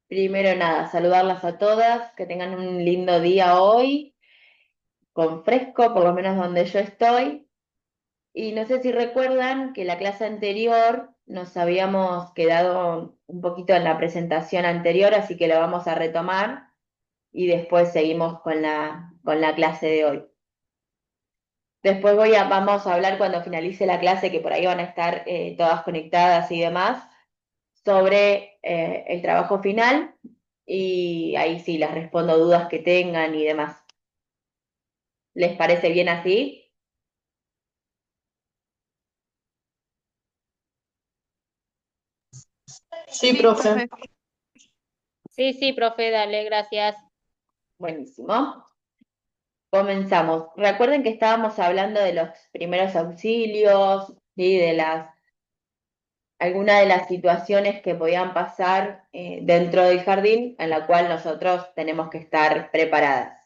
Primero nada, saludarlas a todas, que tengan un lindo día hoy, con fresco, por lo menos donde yo estoy. Y no sé si recuerdan que la clase anterior nos habíamos quedado un poquito en la presentación anterior, así que lo vamos a retomar y después seguimos con la clase de hoy. Después vamos a hablar cuando finalice la clase, que por ahí van a estar todas conectadas y demás, sobre el trabajo final y ahí sí les respondo dudas que tengan y demás. ¿Les parece bien así? Sí, Sí, profe. profe. Sí, sí, profe, dale, gracias. Buenísimo. Comenzamos. Recuerden que estábamos hablando de los primeros auxilios, ¿sí? De algunas de las situaciones que podían pasar dentro del jardín en la cual nosotros tenemos que estar preparadas.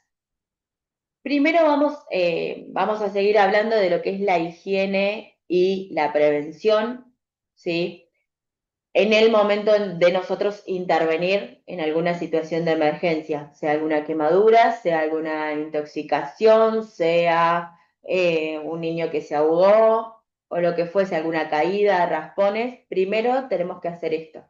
Primero vamos a seguir hablando de lo que es la higiene y la prevención, ¿sí? En el momento de nosotros intervenir en alguna situación de emergencia, sea alguna quemadura, sea alguna intoxicación, sea un niño que se ahogó o lo que fuese, alguna caída, raspones, primero tenemos que hacer esto.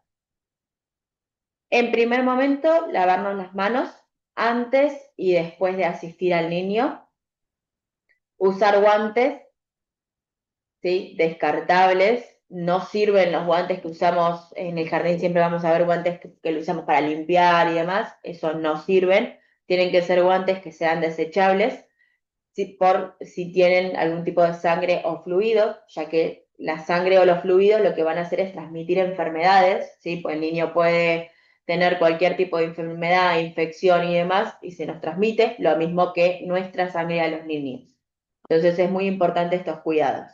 En primer momento, lavarnos las manos antes y después de asistir al niño, usar guantes, ¿sí? Descartables. No sirven los guantes que usamos en el jardín, siempre vamos a ver guantes que lo usamos para limpiar y demás, eso no sirven. Tienen que ser guantes que sean desechables, si tienen algún tipo de sangre o fluido, ya que la sangre o los fluidos lo que van a hacer es transmitir enfermedades, ¿sí? Pues el niño puede tener cualquier tipo de enfermedad, infección y demás, y se nos transmite lo mismo que nuestra sangre a los niños. Entonces es muy importante estos cuidados.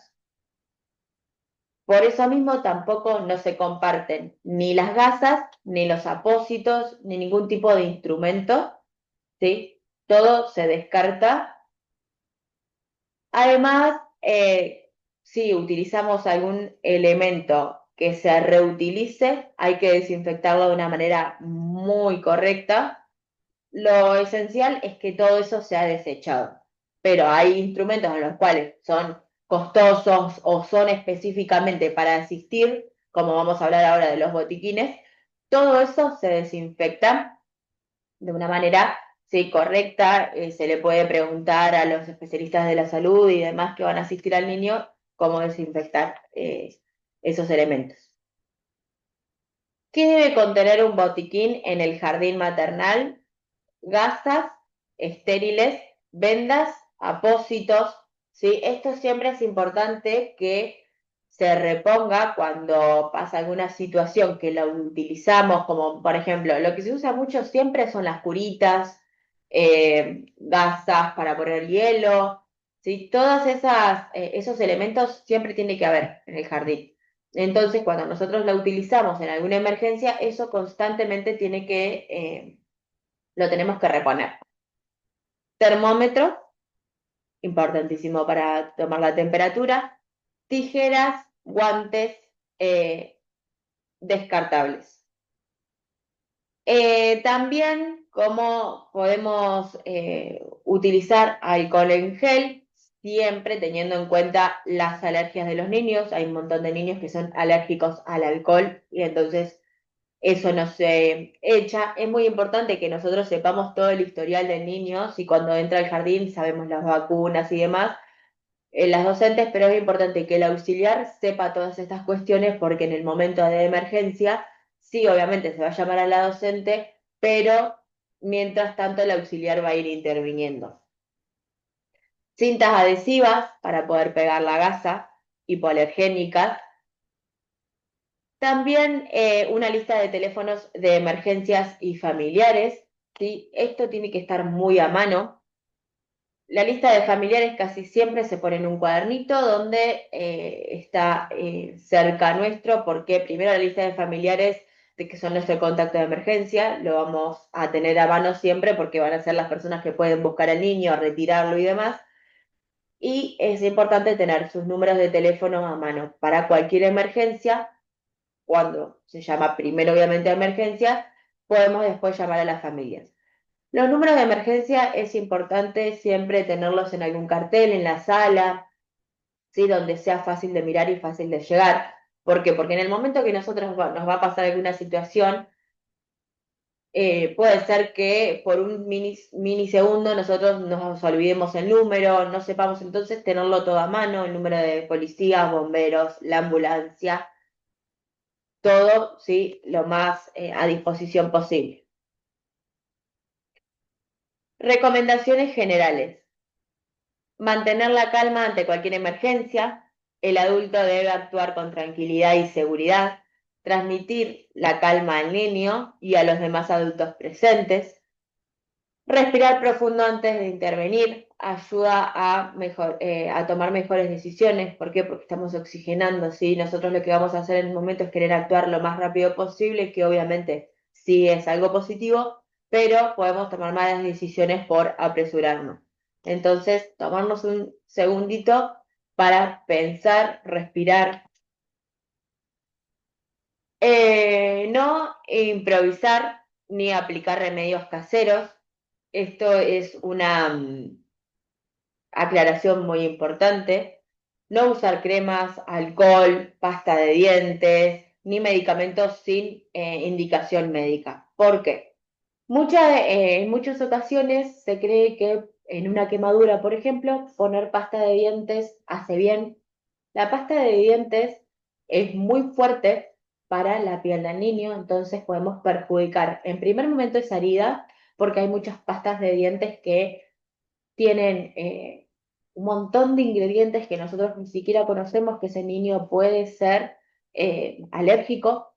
Por eso mismo tampoco no se comparten ni las gasas, ni los apósitos, ni ningún tipo de instrumento, ¿sí? Todo se descarta. Además, si utilizamos algún elemento que se reutilice, hay que desinfectarlo de una manera muy correcta. Lo esencial es que todo eso sea desechado, pero hay instrumentos en los cuales son costosos o son específicamente para asistir, como vamos a hablar ahora de los botiquines, todo eso se desinfecta de una manera, sí, correcta. Se le puede preguntar a los especialistas de la salud y demás que van a asistir al niño cómo desinfectar esos elementos. ¿Qué debe contener un botiquín en el jardín maternal? Gasas estériles, vendas, apósitos, ¿sí? Esto siempre es importante que se reponga cuando pasa alguna situación que lo utilizamos, como por ejemplo, lo que se usa mucho siempre son las curitas, gasas para poner hielo, ¿sí? Todos esos elementos siempre tiene que haber en el jardín. Entonces, cuando nosotros la utilizamos en alguna emergencia, eso constantemente lo tenemos que reponer. Termómetro, importantísimo para tomar la temperatura. Tijeras, guantes descartables. También cómo podemos utilizar alcohol en gel, siempre teniendo en cuenta las alergias de los niños. Hay un montón de niños que son alérgicos al alcohol y entonces eso no se echa. Es muy importante que nosotros sepamos todo el historial del niño, si cuando entra al jardín sabemos las vacunas y demás, las docentes, pero es importante que el auxiliar sepa todas estas cuestiones porque en el momento de emergencia, sí, obviamente se va a llamar a la docente, pero mientras tanto el auxiliar va a ir interviniendo. Cintas adhesivas para poder pegar la gasa, hipoalergénicas. También una lista de teléfonos de emergencias y familiares, ¿sí? Esto tiene que estar muy a mano. La lista de familiares casi siempre se pone en un cuadernito donde está cerca nuestro, porque primero la lista de familiares de que son nuestro contacto de emergencia, lo vamos a tener a mano siempre porque van a ser las personas que pueden buscar al niño, retirarlo y demás. Y es importante tener sus números de teléfono a mano para cualquier emergencia, cuando se llama primero obviamente emergencia, podemos después llamar a las familias. Los números de emergencia es importante siempre tenerlos en algún cartel, en la sala, ¿sí? Donde sea fácil de mirar y fácil de llegar. ¿Por qué? Porque en el momento que nos va a pasar alguna situación, puede ser que por un minisegundo nosotros nos olvidemos el número, no sepamos entonces tenerlo todo a mano, el número de policías, bomberos, la ambulancia, todo, ¿sí? Lo más a disposición posible. Recomendaciones generales. Mantener la calma ante cualquier emergencia. El adulto debe actuar con tranquilidad y seguridad. Transmitir la calma al niño y a los demás adultos presentes. Respirar profundo antes de intervenir ayuda a tomar mejores decisiones. ¿Por qué? Porque estamos oxigenando, ¿sí? Nosotros lo que vamos a hacer en un momento es querer actuar lo más rápido posible, que obviamente sí es algo positivo, pero podemos tomar malas decisiones por apresurarnos. Entonces, tomarnos un segundito para pensar, respirar. No improvisar ni aplicar remedios caseros. Esto es una aclaración muy importante. No usar cremas, alcohol, pasta de dientes, ni medicamentos sin indicación médica. ¿Por qué? En muchas ocasiones se cree que en una quemadura, por ejemplo, poner pasta de dientes hace bien. La pasta de dientes es muy fuerte para la piel del niño, entonces podemos perjudicar en primer momento esa herida, porque hay muchas pastas de dientes que tienen un montón de ingredientes que nosotros ni siquiera conocemos, que ese niño puede ser alérgico,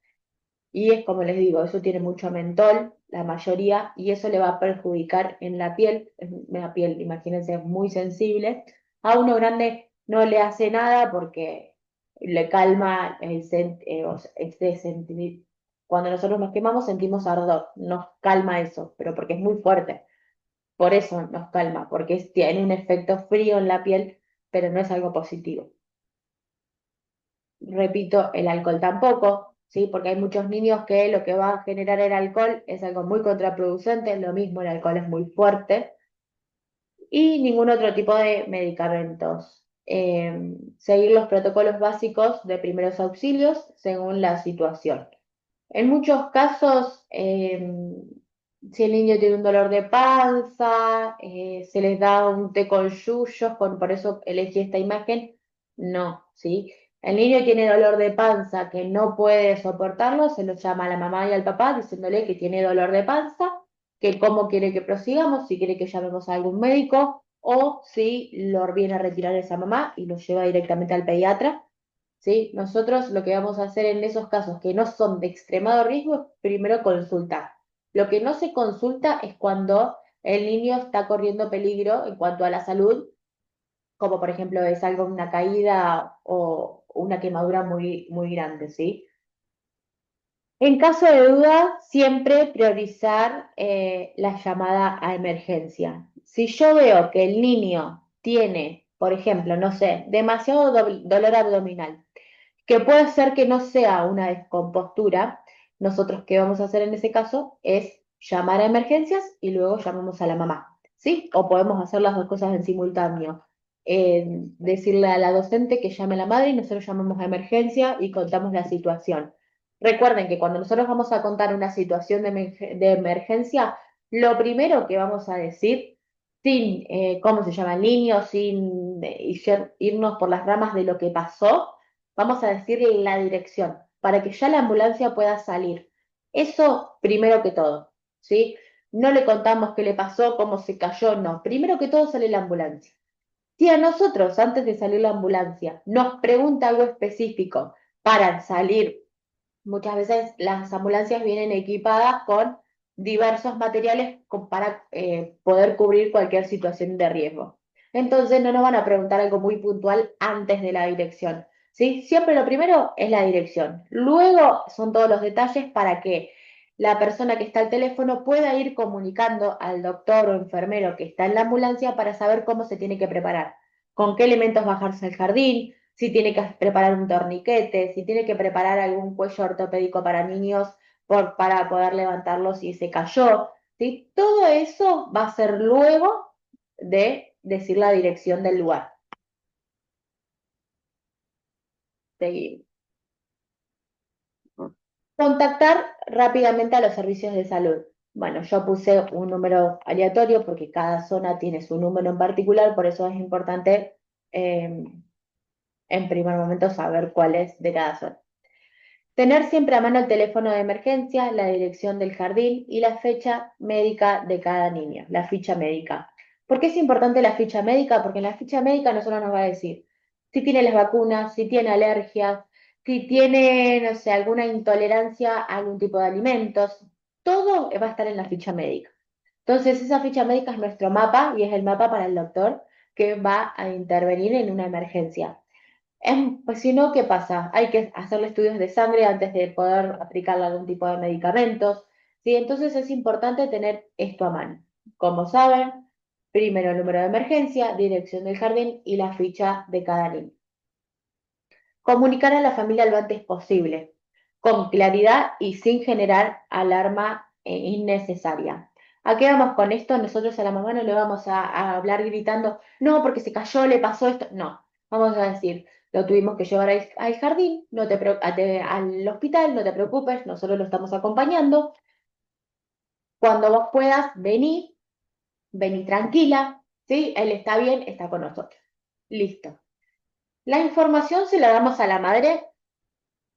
y es como les digo, eso tiene mucho mentol, la mayoría, y eso le va a perjudicar en la piel. Es una piel, imagínense, muy sensible. A uno grande no le hace nada porque le calma cuando nosotros nos quemamos sentimos ardor, nos calma eso, pero porque es muy fuerte. Por eso nos calma, porque tiene un efecto frío en la piel, pero no es algo positivo. Repito, el alcohol tampoco, ¿sí? Porque hay muchos niños que lo que va a generar el alcohol es algo muy contraproducente, lo mismo el alcohol es muy fuerte, y ningún otro tipo de medicamentos. Seguir los protocolos básicos de primeros auxilios según la situación. En muchos casos, si el niño tiene un dolor de panza, se les da un té con yuyos, por eso elegí esta imagen, no, ¿sí? El niño tiene dolor de panza que no puede soportarlo, se lo llama a la mamá y al papá diciéndole que tiene dolor de panza, que cómo quiere que prosigamos, si quiere que llamemos a algún médico o si lo viene a retirar esa mamá y lo lleva directamente al pediatra. ¿Sí? Nosotros lo que vamos a hacer en esos casos que no son de extremado riesgo es primero consultar. Lo que no se consulta es cuando el niño está corriendo peligro en cuanto a la salud, como por ejemplo es algo, una caída o una quemadura muy, muy grande, ¿sí? En caso de duda, siempre priorizar la llamada a emergencia. Si yo veo que el niño tiene, por ejemplo, no sé, demasiado dolor abdominal, que puede ser que no sea una descompostura. Nosotros, ¿qué vamos a hacer en ese caso? Es llamar a emergencias y luego llamamos a la mamá, ¿sí? O podemos hacer las dos cosas en simultáneo. Decirle a la docente que llame a la madre y nosotros llamamos a emergencia y contamos la situación. Recuerden que cuando nosotros vamos a contar una situación de emergencia, lo primero que vamos a decir, sin cómo se llama el niño, sin irnos por las ramas de lo que pasó, vamos a decirle la dirección para que ya la ambulancia pueda salir. Eso primero que todo, ¿sí? No le contamos qué le pasó, cómo se cayó, no. Primero que todo sale la ambulancia. Si a nosotros, antes de salir la ambulancia, nos pregunta algo específico para salir, muchas veces las ambulancias vienen equipadas con diversos materiales para poder cubrir cualquier situación de riesgo. Entonces no nos van a preguntar algo muy puntual antes de la dirección, ¿sí? Siempre lo primero es la dirección. Luego son todos los detalles para que la persona que está al teléfono pueda ir comunicando al doctor o enfermero que está en la ambulancia para saber cómo se tiene que preparar, con qué elementos bajarse al jardín, si tiene que preparar un torniquete, si tiene que preparar algún cuello ortopédico para niños para poder levantarlo si se cayó, ¿sí? Todo eso va a ser luego de decir la dirección del lugar. Seguimos. Contactar rápidamente a los servicios de salud. Bueno, yo puse un número aleatorio porque cada zona tiene su número en particular, por eso es importante eh, en primer momento saber cuál es de cada zona. Tener siempre a mano el teléfono de emergencia, la dirección del jardín y la fecha médica de cada niño, la ficha médica. ¿Por qué es importante la ficha médica? Porque en la ficha médica no solo nos va a decir si tiene las vacunas, si tiene alergias, si tiene, no sé, alguna intolerancia a algún tipo de alimentos. Todo va a estar en la ficha médica. Entonces, esa ficha médica es nuestro mapa y es el mapa para el doctor que va a intervenir en una emergencia. Pues si no, ¿qué pasa? Hay que hacerle estudios de sangre antes de poder aplicarle algún tipo de medicamentos, ¿sí? Entonces es importante tener esto a mano. Como saben, primero el número de emergencia, dirección del jardín y la ficha de cada niño. Comunicar a la familia lo antes posible, con claridad y sin generar alarma innecesaria. ¿A qué vamos con esto? Nosotros a la mamá no le vamos a hablar gritando, no, porque se cayó, le pasó esto. No, vamos a decir, lo tuvimos que llevar al jardín, no al hospital, no te preocupes, nosotros lo estamos acompañando. Cuando vos puedas, vení tranquila, ¿sí? Él está bien, está con nosotros. Listo. La información se la damos a la madre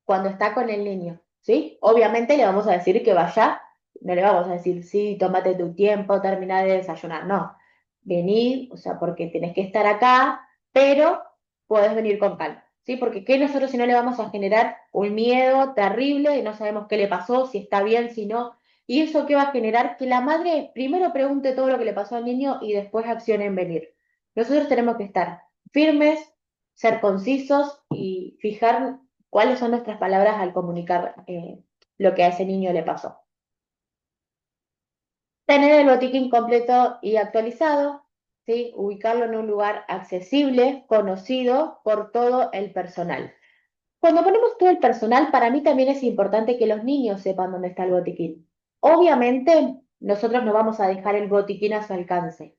cuando está con el niño, ¿sí? Obviamente le vamos a decir que vaya, no le vamos a decir, sí, tómate tu tiempo, termina de desayunar, no. Vení, o sea, porque tenés que estar acá, pero podés venir con calma, ¿sí? Porque ¿qué nosotros si no le vamos a generar un miedo terrible y no sabemos qué le pasó, si está bien, si no? Y eso qué va a generar que la madre primero pregunte todo lo que le pasó al niño y después accione en venir. Nosotros tenemos que estar firmes, ser concisos y fijar cuáles son nuestras palabras al comunicar lo que a ese niño le pasó. Tener el botiquín completo y actualizado, ¿sí? Ubicarlo en un lugar accesible, conocido por todo el personal. Cuando ponemos todo el personal, para mí también es importante que los niños sepan dónde está el botiquín. Obviamente, nosotros no vamos a dejar el botiquín a su alcance.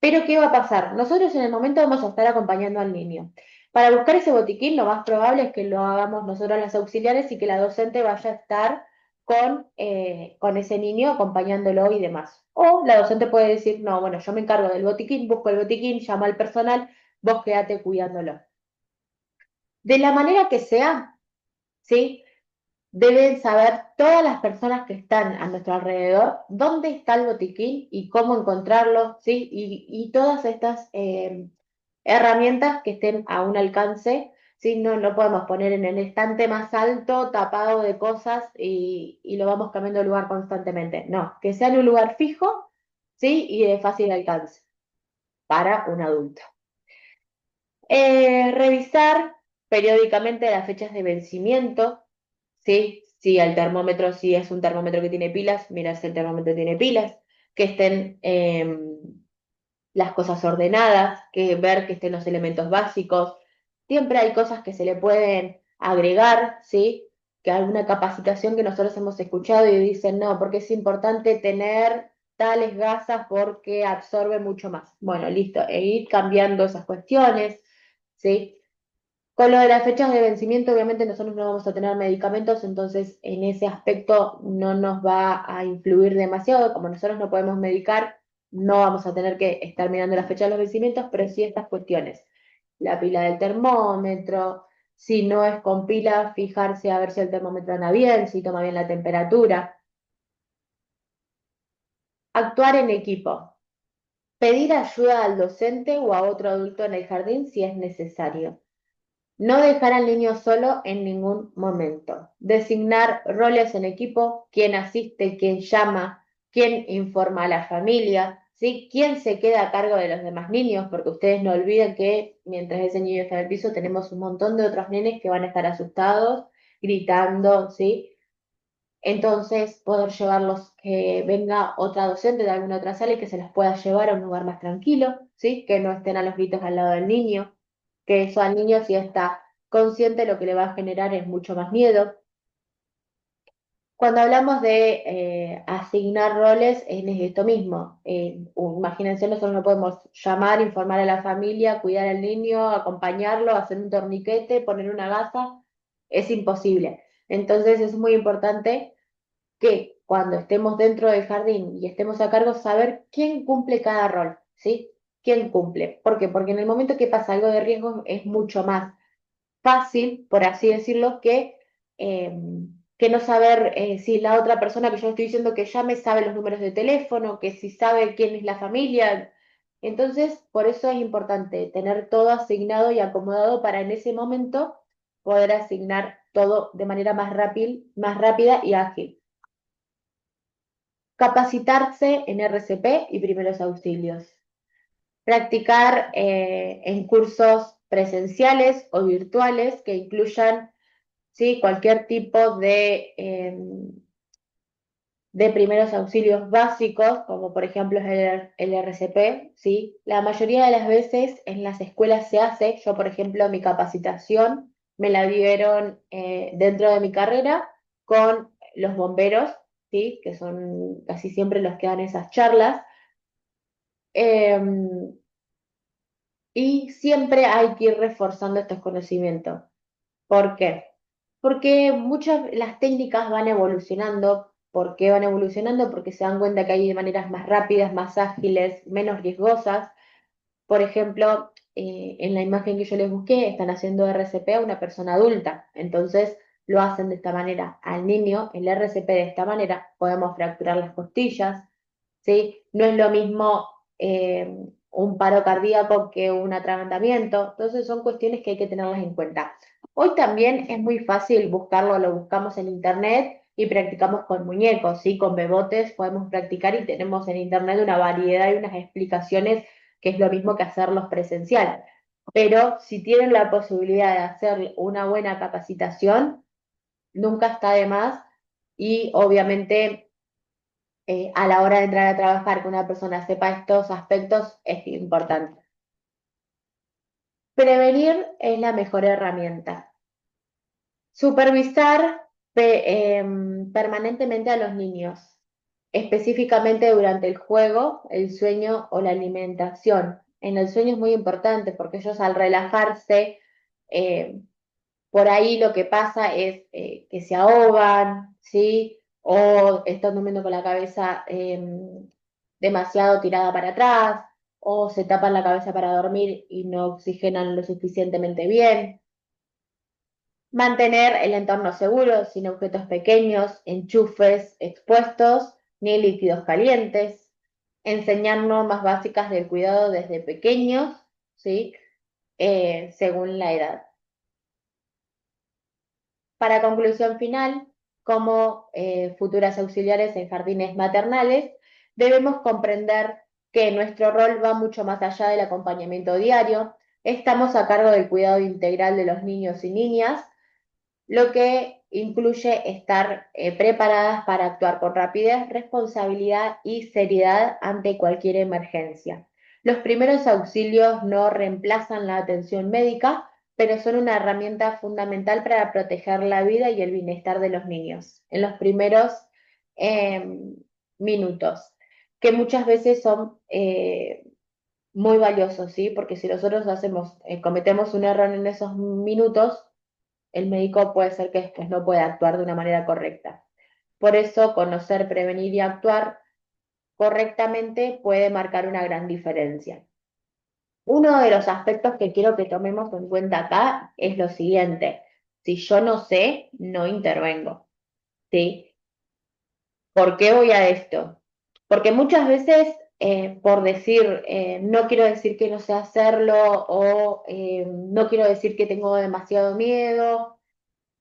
Pero ¿qué va a pasar? Nosotros en el momento vamos a estar acompañando al niño. Para buscar ese botiquín, lo más probable es que lo hagamos nosotros las auxiliares y que la docente vaya a estar con ese niño acompañándolo y demás. O la docente puede decir, no, bueno, yo me encargo del botiquín, busco el botiquín, llamo al personal, vos quédate cuidándolo. De la manera que sea, ¿sí? Deben saber todas las personas que están a nuestro alrededor dónde está el botiquín y cómo encontrarlo, ¿sí? Y todas estas herramientas que estén a un alcance, ¿sí? No lo podemos poner en el estante más alto, tapado de cosas y lo vamos cambiando de lugar constantemente. No, que sea en un lugar fijo, ¿sí? Y de fácil alcance para un adulto. Revisar periódicamente las fechas de vencimiento, ¿sí? Si el termómetro, si es un termómetro que tiene pilas, mirar si el termómetro tiene pilas, que estén las cosas ordenadas, que ver que estén los elementos básicos. Siempre hay cosas que se le pueden agregar, ¿sí? Que alguna capacitación que nosotros hemos escuchado y dicen, no, porque es importante tener tales gasas porque absorbe mucho más. Bueno, listo, e ir cambiando esas cuestiones, ¿sí? Con lo de las fechas de vencimiento, obviamente nosotros no vamos a tener medicamentos, entonces en ese aspecto no nos va a influir demasiado. Como nosotros no podemos medicar, no vamos a tener que estar mirando la fecha de los vencimientos, pero sí estas cuestiones. La pila del termómetro, si no es con pila, fijarse a ver si el termómetro anda bien, si toma bien la temperatura. Actuar en equipo. Pedir ayuda al docente o a otro adulto en el jardín si es necesario. No dejar al niño solo en ningún momento. Designar roles en equipo, quién asiste, quién llama, quién informa a la familia, ¿sí? Quién se queda a cargo de los demás niños, porque ustedes no olviden que mientras ese niño está en el piso tenemos un montón de otros nenes que van a estar asustados, gritando, ¿sí? Entonces, poder llevarlos, que venga otra docente de alguna otra sala y que se los pueda llevar a un lugar más tranquilo, ¿sí? Que no estén a los gritos al lado del niño, que eso al niño si está consciente lo que le va a generar es mucho más miedo. Cuando hablamos de asignar roles, es esto mismo. Imagínense, nosotros no podemos llamar, informar a la familia, cuidar al niño, acompañarlo, hacer un torniquete, poner una gasa. Es imposible. Entonces es muy importante que cuando estemos dentro del jardín y estemos a cargo, saber quién cumple cada rol, ¿sí? ¿Quién cumple? ¿Por qué? Porque en el momento que pasa algo de riesgo es mucho más fácil, por así decirlo, eh, que no saber si la otra persona que yo estoy diciendo que llame sabe los números de teléfono, que si sabe quién es la familia. Entonces, por eso es importante tener todo asignado y acomodado para en ese momento poder asignar todo de manera más rápida y ágil. Capacitarse en RCP y primeros auxilios. Practicar en cursos presenciales o virtuales que incluyan, ¿sí?, cualquier tipo de primeros auxilios básicos, como por ejemplo es el RCP, ¿sí? La mayoría de las veces en las escuelas se hace. Yo, por ejemplo, mi capacitación me la dieron dentro de mi carrera con los bomberos, ¿sí?, que son casi siempre los que dan esas charlas. Em, y siempre hay que ir reforzando estos conocimientos. ¿Por qué? Porque muchas las técnicas van evolucionando. ¿Por qué van evolucionando? Porque se dan cuenta que hay maneras más rápidas, más ágiles, menos riesgosas. Por ejemplo, en la imagen que yo les busqué, están haciendo RCP a una persona adulta. Entonces lo hacen de esta manera. Al niño, el RCP de esta manera, podemos fracturar las costillas, ¿sí? No es lo mismo un paro cardíaco que un atragantamiento. Entonces son cuestiones que hay que tenerlas en cuenta. Hoy también es muy fácil buscarlo, lo buscamos en internet y practicamos con muñecos, ¿sí? Con bebotes podemos practicar y tenemos en internet una variedad y unas explicaciones que es lo mismo que hacerlos presencial. Pero si tienen la posibilidad de hacer una buena capacitación, nunca está de más y obviamente a la hora de entrar a trabajar que una persona sepa estos aspectos es importante. Prevenir es la mejor herramienta. Supervisar permanentemente a los niños, específicamente durante el juego, el sueño o la alimentación. En el sueño es muy importante porque ellos al relajarse, eh, por ahí lo que pasa es que se ahogan, ¿sí? O están durmiendo con la cabeza demasiado tirada para atrás, o se tapan la cabeza para dormir y no oxigenan lo suficientemente bien. Mantener el entorno seguro, sin objetos pequeños, enchufes expuestos, ni líquidos calientes. Enseñar normas básicas del cuidado desde pequeños, ¿sí? Según la edad. Para conclusión final, como futuras auxiliares en jardines maternales, debemos comprender que nuestro rol va mucho más allá del acompañamiento diario. Estamos a cargo del cuidado integral de los niños y niñas, lo que incluye estar preparadas para actuar con rapidez, responsabilidad y seriedad ante cualquier emergencia. Los primeros auxilios no reemplazan la atención médica, pero son una herramienta fundamental para proteger la vida y el bienestar de los niños en los primeros eh, minutos, que muchas veces son muy valiosos, ¿sí? Porque si nosotros cometemos un error en esos minutos, el médico puede ser que después no pueda actuar de una manera correcta. Por eso, conocer, prevenir y actuar correctamente puede marcar una gran diferencia. Uno de los aspectos que quiero que tomemos en cuenta acá es lo siguiente. Si yo no sé, no intervengo, ¿sí? ¿Por qué voy a esto? Porque muchas veces, por decir, no quiero decir que no sé hacerlo o no quiero decir que tengo demasiado miedo,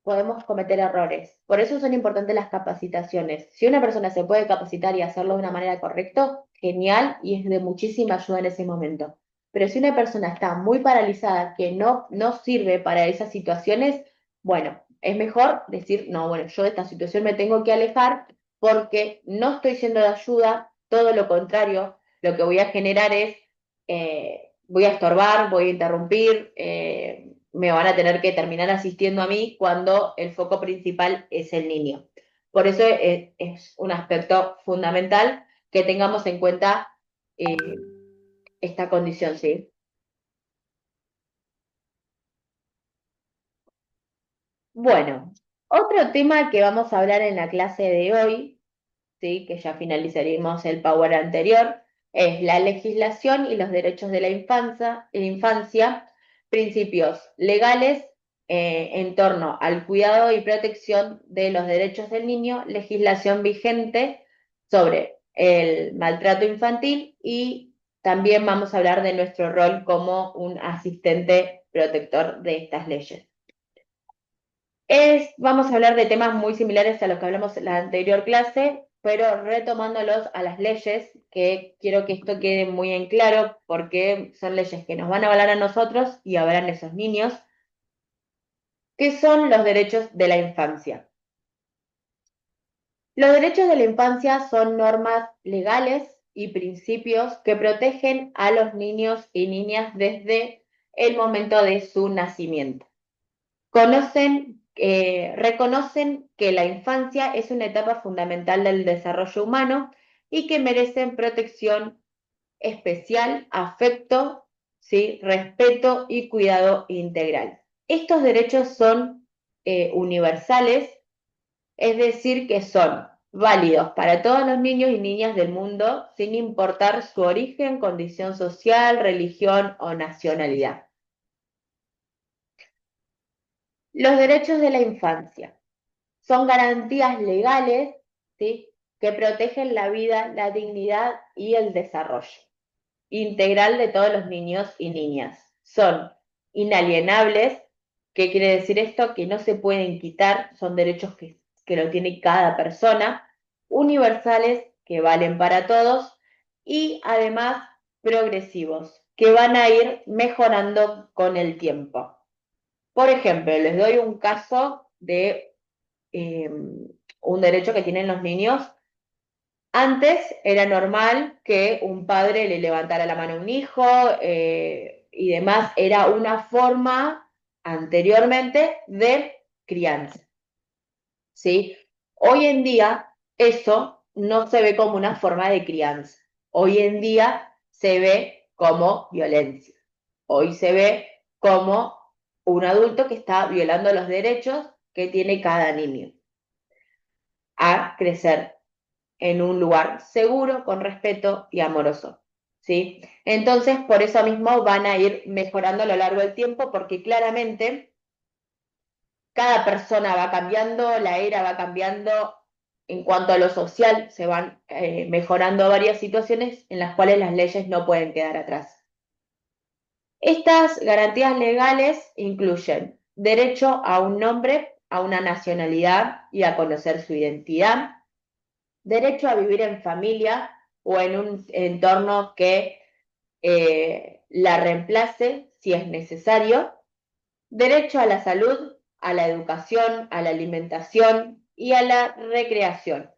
podemos cometer errores. Por eso son importantes las capacitaciones. Si una persona se puede capacitar y hacerlo de una manera correcta, genial y es de muchísima ayuda en ese momento. Pero si una persona está muy paralizada, que no sirve para esas situaciones, bueno, es mejor decir, no, bueno, yo de esta situación me tengo que alejar porque no estoy siendo de ayuda, todo lo contrario, lo que voy a generar es, voy a estorbar, voy a interrumpir, me van a tener que terminar asistiendo a mí cuando el foco principal es el niño. Por eso es un aspecto fundamental que tengamos en cuenta esta condición, ¿sí? Bueno, otro tema que vamos a hablar en la clase de hoy, ¿sí? Que ya finalizaremos el power anterior, es la legislación y los derechos de la infancia, principios legales en torno al cuidado y protección de los derechos del niño, legislación vigente sobre el maltrato infantil y también vamos a hablar de nuestro rol como un asistente protector de estas leyes. Vamos a hablar de temas muy similares a los que hablamos en la anterior clase, pero retomándolos a las leyes, que quiero que esto quede muy en claro, porque son leyes que nos van a hablar a nosotros y hablarán a esos niños, que son los derechos de la infancia. Los derechos de la infancia son normas legales y principios que protegen a los niños y niñas desde el momento de su nacimiento. Reconocen que la infancia es una etapa fundamental del desarrollo humano y que merecen protección especial, afecto, ¿sí? Respeto y cuidado integral. Estos derechos son universales, es decir, que son válidos para todos los niños y niñas del mundo, sin importar su origen, condición social, religión o nacionalidad. Los derechos de la infancia. Son garantías legales, ¿sí? Que protegen la vida, la dignidad y el desarrollo integral de todos los niños y niñas. Son inalienables. ¿Qué quiere decir esto? Que no se pueden quitar, son derechos que lo tiene cada persona, universales, que valen para todos, y además progresivos, que van a ir mejorando con el tiempo. Por ejemplo, les doy un caso de un derecho que tienen los niños. Antes era normal que un padre le levantara la mano a un hijo y demás. Era una forma anteriormente de crianza, ¿sí? Hoy en día eso no se ve como una forma de crianza. Hoy en día se ve como violencia. Hoy se ve como un adulto que está violando los derechos que tiene cada niño a crecer en un lugar seguro, con respeto y amoroso, ¿sí? Entonces, por eso mismo van a ir mejorando a lo largo del tiempo, porque claramente cada persona va cambiando, la era va cambiando. En cuanto a lo social, se van mejorando varias situaciones en las cuales las leyes no pueden quedar atrás. Estas garantías legales incluyen derecho a un nombre, a una nacionalidad y a conocer su identidad, derecho a vivir en familia o en un entorno que la reemplace si es necesario, derecho a la salud, a la educación, a la alimentación y a la recreación,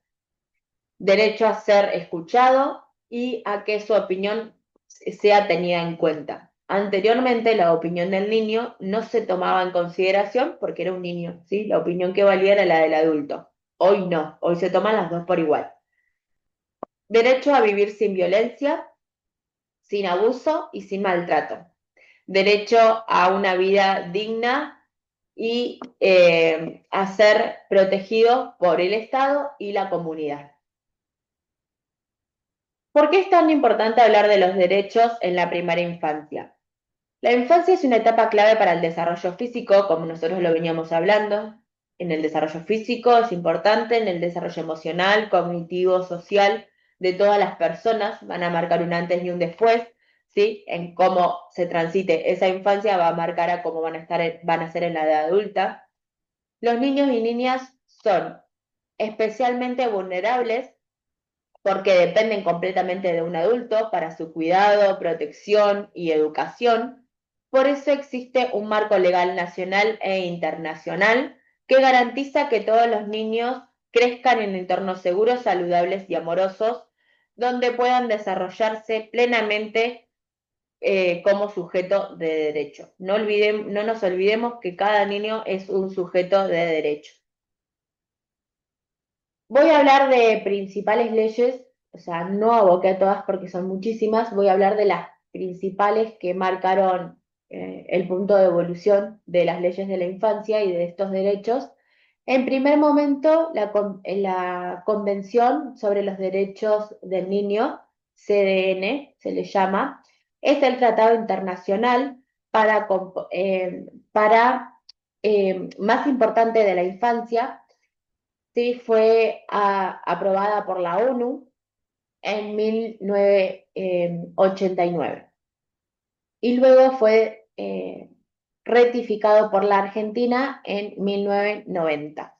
derecho a ser escuchado y a que su opinión sea tenida en cuenta. Anteriormente la opinión del niño no se tomaba en consideración porque era un niño, ¿sí? La opinión que valía era la del adulto. Hoy no, hoy se toman las dos por igual. Derecho a vivir sin violencia, sin abuso y sin maltrato. Derecho a una vida digna y a ser protegido por el Estado y la comunidad. ¿Por qué es tan importante hablar de los derechos en la primera infancia? La infancia es una etapa clave para el desarrollo físico, como nosotros lo veníamos hablando. En el desarrollo físico es importante, en el desarrollo emocional, cognitivo, social de todas las personas, van a marcar un antes y un después, ¿sí? En cómo se transite esa infancia va a marcar a cómo van a ser en la edad adulta. Los niños y niñas son especialmente vulnerables porque dependen completamente de un adulto para su cuidado, protección y educación. Por eso existe un marco legal nacional e internacional que garantiza que todos los niños crezcan en entornos seguros, saludables y amorosos, donde puedan desarrollarse plenamente como sujeto de derecho. No nos olvidemos que cada niño es un sujeto de derecho. Voy a hablar de principales leyes, o sea, no aboqué a todas porque son muchísimas, voy a hablar de las principales que marcaron el punto de evolución de las leyes de la infancia y de estos derechos. En primer momento, la Convención sobre los Derechos del Niño, CDN, se le llama, es el tratado internacional para más importante de la infancia. Sí, fue aprobada por la ONU en 1989 y luego fue ratificado por la Argentina en 1990,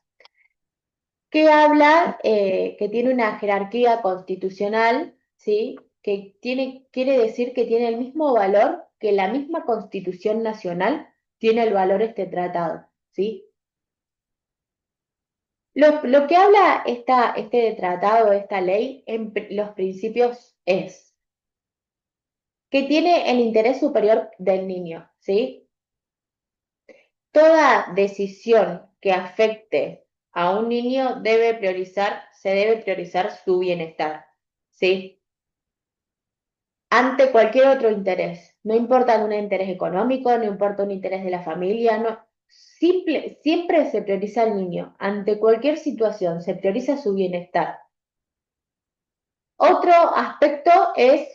que habla, que tiene una jerarquía constitucional, ¿sí? Quiere decir que tiene el mismo valor que la misma Constitución Nacional tiene el valor este tratado, ¿sí? Lo que habla este tratado, esta ley, los principios es que tiene el interés superior del niño, ¿sí? Toda decisión que afecte a un niño se debe priorizar su bienestar, ¿sí? Ante cualquier otro interés. No importa un interés económico, no importa un interés de la familia, no. Siempre se prioriza al niño. Ante cualquier situación se prioriza su bienestar. Otro aspecto es,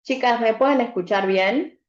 chicas, ¿me pueden escuchar bien?